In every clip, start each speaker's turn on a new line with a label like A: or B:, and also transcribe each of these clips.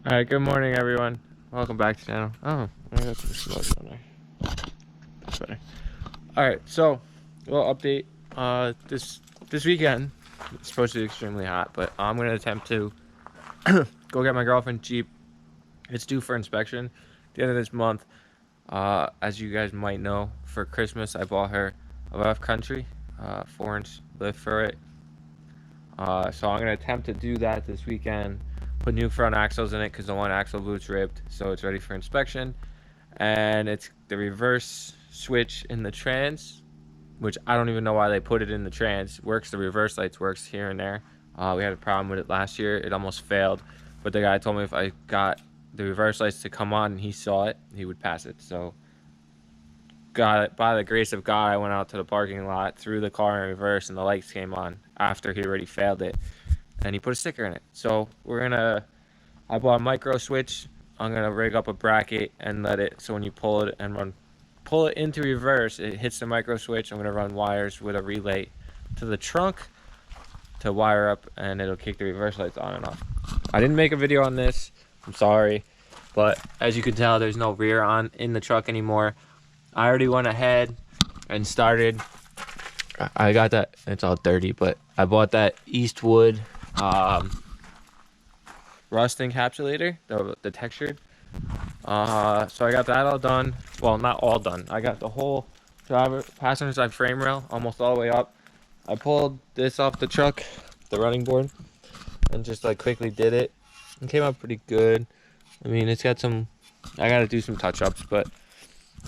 A: All right, good morning, everyone. Welcome back to the channel. Oh, I got some smoke on there. That's better. All right, so a little update. This weekend it's supposed to be extremely hot, but I'm gonna attempt to go get my girlfriend's Jeep. It's due for inspection at the end of this month. As you guys might know, for Christmas I bought her a rough country, 4-inch lift for it. So I'm gonna attempt to do that this weekend. Put new front axles in it because the one axle boot's ripped, so it's ready for inspection. And it's the reverse switch in the trans, which I don't even know why they put it in the trans. Works, the reverse lights works here and there. We had a problem with it last year. It almost failed, but the guy told me if I got the reverse lights to come on and he saw it, he would pass it. So God, by the grace of God, I went out to the parking lot, threw the car in reverse, and the lights came on after he already failed it. And he put a sticker in it. So I bought a micro switch. I'm gonna rig up a bracket and let it, so when you pull it and pull it into reverse, it hits the micro switch. I'm gonna run wires with a relay to the trunk to wire up, and it'll kick the reverse lights on and off. I didn't make a video on this, I'm sorry, but as you can tell, there's no rear on in the truck anymore. I already went ahead and started. I got that, it's all dirty, but I bought that Eastwood rust encapsulator, the textured. So I got that all done. Well, not all done. I got the whole passenger side frame rail almost all the way up. I pulled this off the truck, the running board, and just like quickly did it. It came out pretty good. I mean, it's got some, I gotta do some touch-ups, but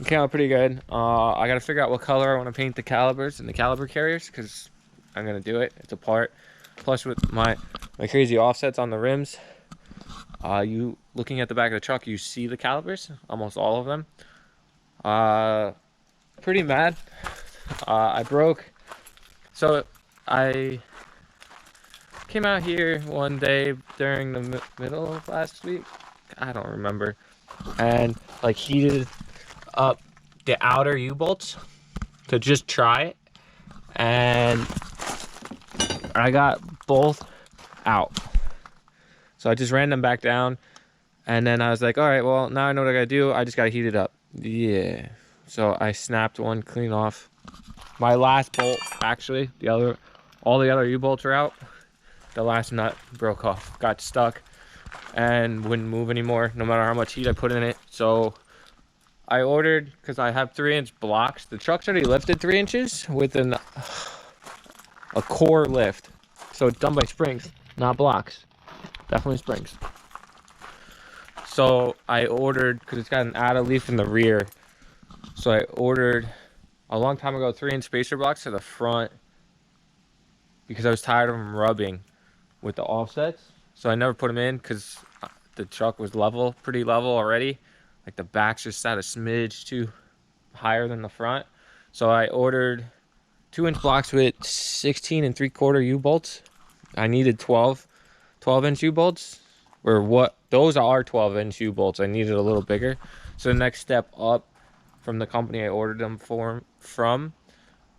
A: it came out pretty good. I gotta figure out what color I want to paint the calipers and the caliper carriers, because I'm gonna do it. It's a part. Plus with my crazy offsets on the rims, you looking at the back of the truck, you see the calipers, almost all of them. Pretty mad. So I came out here one day during the middle of last week, I don't remember, and like heated up the outer U-bolts to just try it, and I got both out. So I just ran them back down, and then I was like, all right, well, now I know what I gotta do. I just gotta heat it up. Yeah. So I snapped one clean off. My last bolt, actually, all the other U-bolts are out. The last nut broke off, got stuck, and wouldn't move anymore, no matter how much heat I put in it. So I ordered, because I have 3-inch blocks. The truck's already lifted 3 inches with a core lift. So it's done by springs, not blocks. Definitely springs. So I ordered, because it's got an add-a leaf in the rear. So I ordered a long time ago 3-inch spacer blocks to the front, because I was tired of them rubbing with the offsets. So I never put them in because the truck was pretty level already. Like the back's just at a smidge too higher than the front. So I ordered 2-inch blocks with 16 3/4 U-bolts. I needed 12-inch U-bolts, or what? Those are 12-inch U-bolts. I needed a little bigger. So the next step up from the company I ordered them from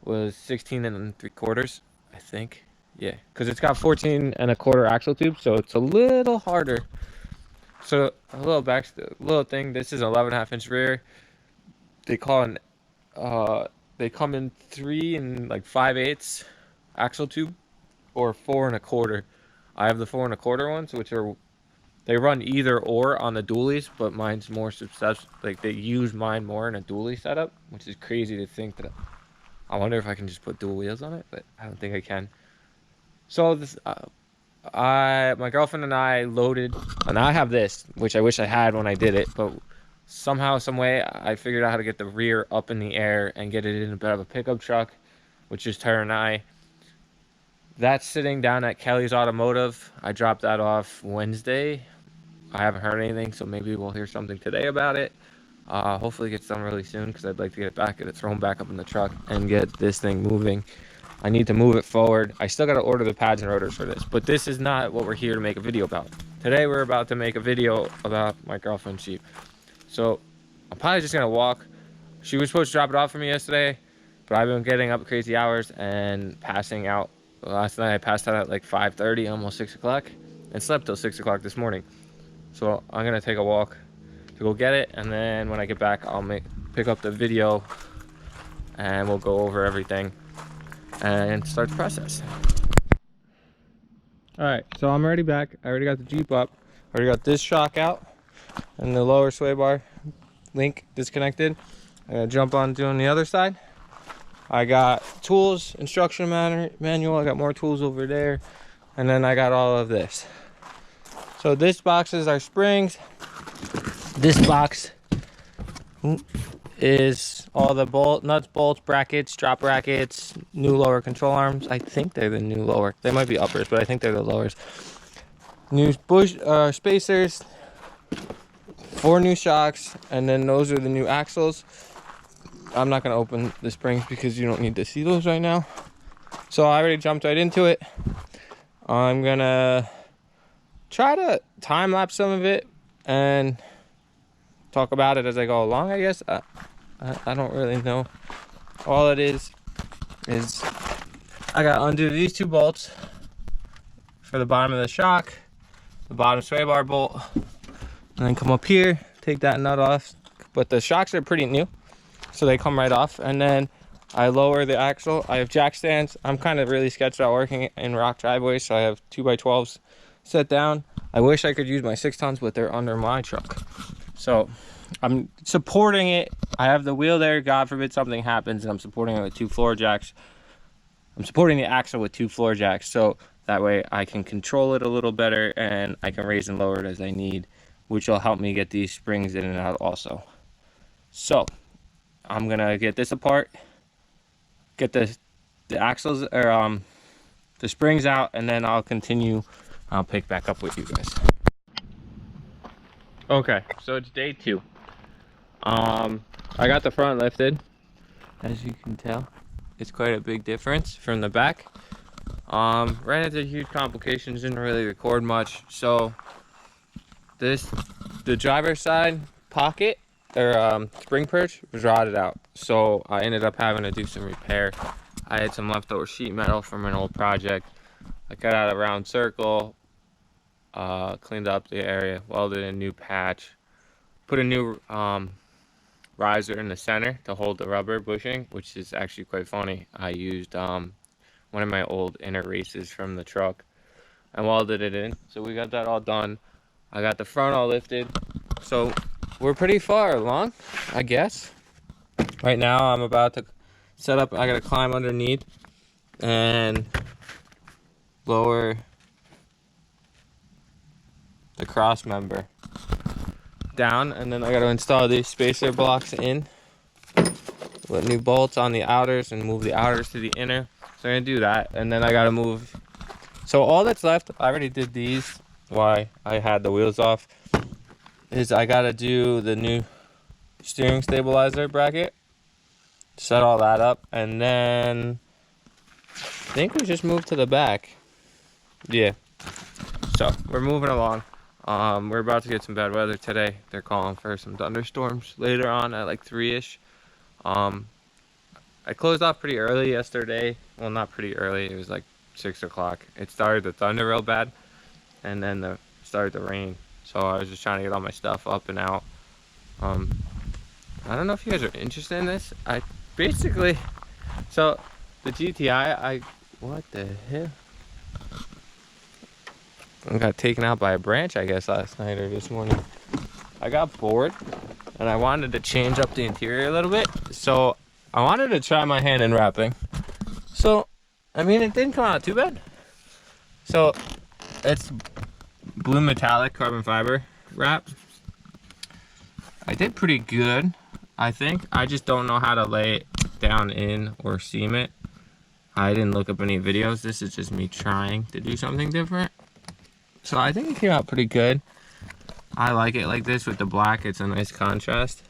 A: was 16 3/4, I think. Yeah, because it's got 14 1/4 axle tube, so it's a little harder. So a little thing. This is an 11.5-inch rear. They come in 3 5/8 axle tube, or 4 1/4. I have the 4 1/4 ones, which they run either or on the dualies, but mine's more successful. Like they use mine more in a dually setup, which is crazy to think that. I wonder if I can just put dual wheels on it, but I don't think I can. So this, my girlfriend and I loaded, and I have this, which I wish I had when I did it, but somehow, some way, I figured out how to get the rear up in the air and get it in a bit of a pickup truck, which is her and I. That's sitting down at Kelly's Automotive. I dropped that off Wednesday. I haven't heard anything, so maybe we'll hear something today about it. Hopefully it gets done really soon, because I'd like to get it thrown back up in the truck and get this thing moving. I need to move it forward. I still got to order the pads and rotors for this, but this is not what we're here to make a video about. Today we're about to make a video about my girlfriend's Jeep. So I'm probably just gonna walk. She was supposed to drop it off for me yesterday, but I've been getting up crazy hours and passing out. Last night I passed out at like 5:30, almost 6 o'clock, and slept till 6 o'clock this morning. So I'm gonna take a walk to go get it, and then when I get back, I'll pick up the video and we'll go over everything and start the process. All right, so I'm already back. I already got the Jeep up. I already got this shock out and the lower sway bar link disconnected. I'm gonna jump on doing the other side. I got tools, instruction manual. I got more tools over there, and then I got all of this. So this box is our springs. This box is all the nuts, bolts, brackets, drop brackets, new lower control arms. I think they're the new lower. They might be uppers, but I think they're the lowers. New bush spacers, 4 new shocks, and then those are the new axles. I'm not gonna open the springs because you don't need to see those right now. So I already jumped right into it. I'm gonna try to time lapse some of it and talk about it as I go along, I guess. I don't really know. All it is I gotta undo these 2 bolts for the bottom of the shock, the bottom sway bar bolt, and then come up here, take that nut off. But the shocks are pretty new, so they come right off. And then I lower the axle. I have jack stands. I'm kind of really sketched out working in rock driveways, so I have 2x12s set down. I wish I could use my 6 tons, but they're under my truck. So I'm supporting it. I have the wheel there. God forbid something happens, and I'm supporting it with 2 floor jacks. I'm supporting the axle with 2 floor jacks, so that way I can control it a little better and I can raise and lower it as I need, which will help me get these springs in and out also. So I'm gonna get this apart, get the axles or the springs out, and then I'll continue. I'll pick back up with you guys. Okay, so it's day 2. I got the front lifted. As you can tell, it's quite a big difference from the back. Ran into huge complications, didn't really record much. So the driver's side pocket or spring perch was rotted out. So I ended up having to do some repair. I had some leftover sheet metal from an old project. I cut out a round circle, cleaned up the area, welded a new patch, put a new riser in the center to hold the rubber bushing, which is actually quite funny. I used one of my old inner races from the truck and welded it in. So we got that all done. I got the front all lifted. So we're pretty far along, I guess. Right now I'm about to set up. I gotta climb underneath and lower the cross member down, and then I gotta install these spacer blocks in with new bolts on the outers and move the outers to the inner. So I'm gonna do that, and then I gotta move. So all that's left, I already did these. Why I had the wheels off is I gotta do the new steering stabilizer bracket, set all that up, and then I think we just move to the back. Yeah, so we're moving along. We're about to get some bad weather today. They're calling for some thunderstorms later on at like 3-ish. I closed off pretty early yesterday. Well, not pretty early. It was like 6 o'clock. It started to thunder real bad, and then it started to rain. So I was just trying to get all my stuff up and out. I don't know if you guys are interested in this. So the GTI, what the hell? I got taken out by a branch, I guess, last night or this morning. I got bored, and I wanted to change up the interior a little bit. So I wanted to try my hand in wrapping. So, I mean, it didn't come out too bad. So it's blue metallic carbon fiber wrap. I did pretty good, I think. I just don't know how to lay it down in or seam it. I didn't look up any videos. This is just me trying to do something different. So I think it came out pretty good. I like it like this with the black. It's a nice contrast.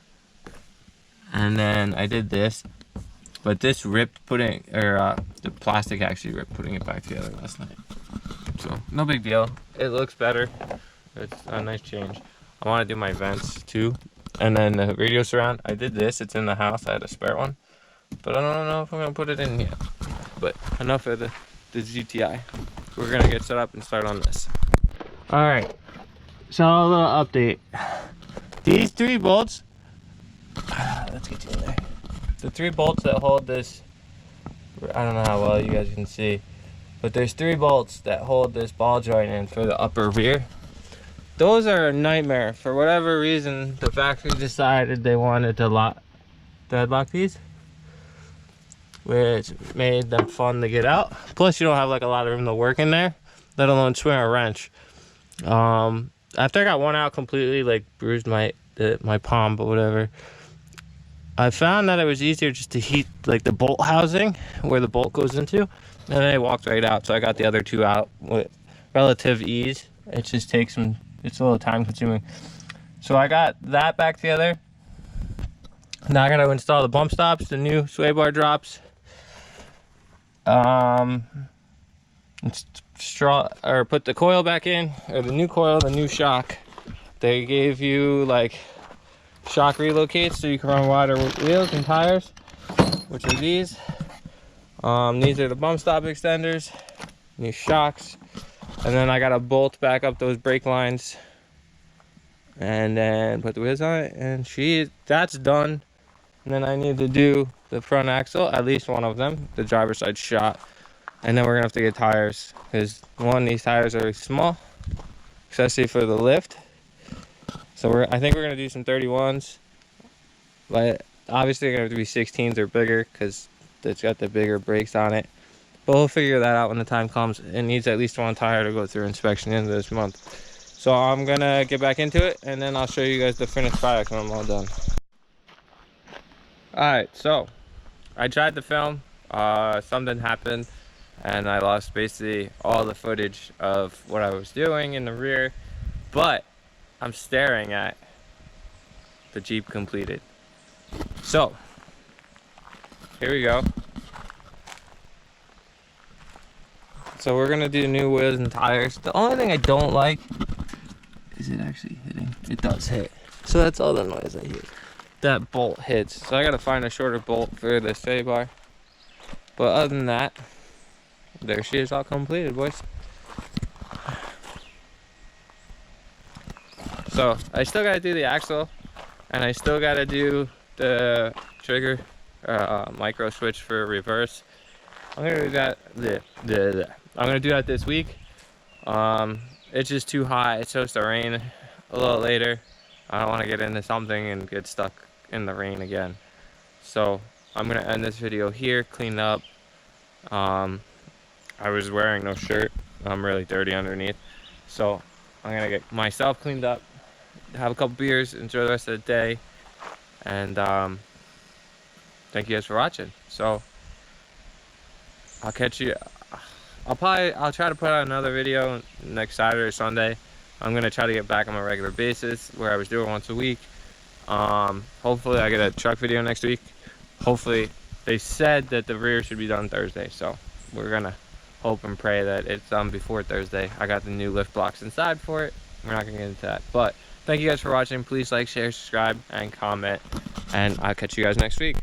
A: And then I did this, but this ripped the plastic actually ripped putting it back together last night. So no big deal. It looks better. It's a nice change. I want to do my vents too. And then the radio surround, I did this. It's in the house. I had a spare one, but I don't know if I'm gonna put it in yet. But enough of the GTI. We're gonna get set up and start on this. All right, So a little update. These 3 bolts, let's get you in there. The 3 bolts that hold this, I don't know how well you guys can see, but there's 3 bolts that hold this ball joint in for the upper rear. Those are a nightmare. For whatever reason, the factory decided they wanted to deadlock these, which made them fun to get out. Plus, you don't have like a lot of room to work in there, let alone swing a wrench. After I got one out completely, like bruised my palm, but whatever. I found that it was easier just to heat like the bolt housing where the bolt goes into, and then they walked right out. So I got the other 2 out with relative ease. It just takes some, it's a little time consuming. So I got that back together. Now I gotta install the bump stops, the new sway bar drops. Put the coil back in, or the new coil, the new shock. They gave you like shock relocates so you can run wider wheels and tires, which are these. These are the bump stop extenders, new shocks, and then I gotta bolt back up those brake lines and then put the wheels on it, and that's done. And then I need to do the front axle, at least one of them, the driver's side shot. And then we're gonna have to get tires, because these tires are small, especially for the lift. So I think we're gonna do some 31s, but obviously they're gonna have to be 16s or bigger, because it's got the bigger brakes on it. But we'll figure that out when the time comes. It needs at least 1 tire to go through inspection into this month. So I'm gonna get back into it, and then I'll show you guys the finished product when I'm all done. Alright, so I tried to film, something happened, and I lost basically all the footage of what I was doing in the rear, but I'm staring at the Jeep completed. So here we go. So we're gonna do new wheels and tires. The only thing I don't like is it actually hitting. It does hit, so that's all the noise I hear. That bolt hits, so I gotta find a shorter bolt for the sway bar. But other than that, there she is, all completed, boys. So I still gotta do the axle, and I still gotta do the trigger micro switch for reverse. I'm gonna do that. I'm gonna do that this week. It's just too hot. It's supposed to rain a little later. I don't want to get into something and get stuck in the rain again. So I'm gonna end this video here, clean up. I was wearing no shirt. I'm really dirty underneath. So I'm gonna get myself cleaned up, have a couple beers, enjoy the rest of the day, and thank you guys for watching. So I'll catch you. I'll try to put out another video next Saturday or Sunday. I'm gonna try to get back on a regular basis where I was doing once a week. Hopefully I get a truck video next week. Hopefully, they said that the rear should be done Thursday, so we're gonna hope and pray that it's done before Thursday. I got the new lift blocks inside for it. We're not gonna get into that, but thank you guys for watching. Please like, share, subscribe, and comment, and I'll catch you guys next week.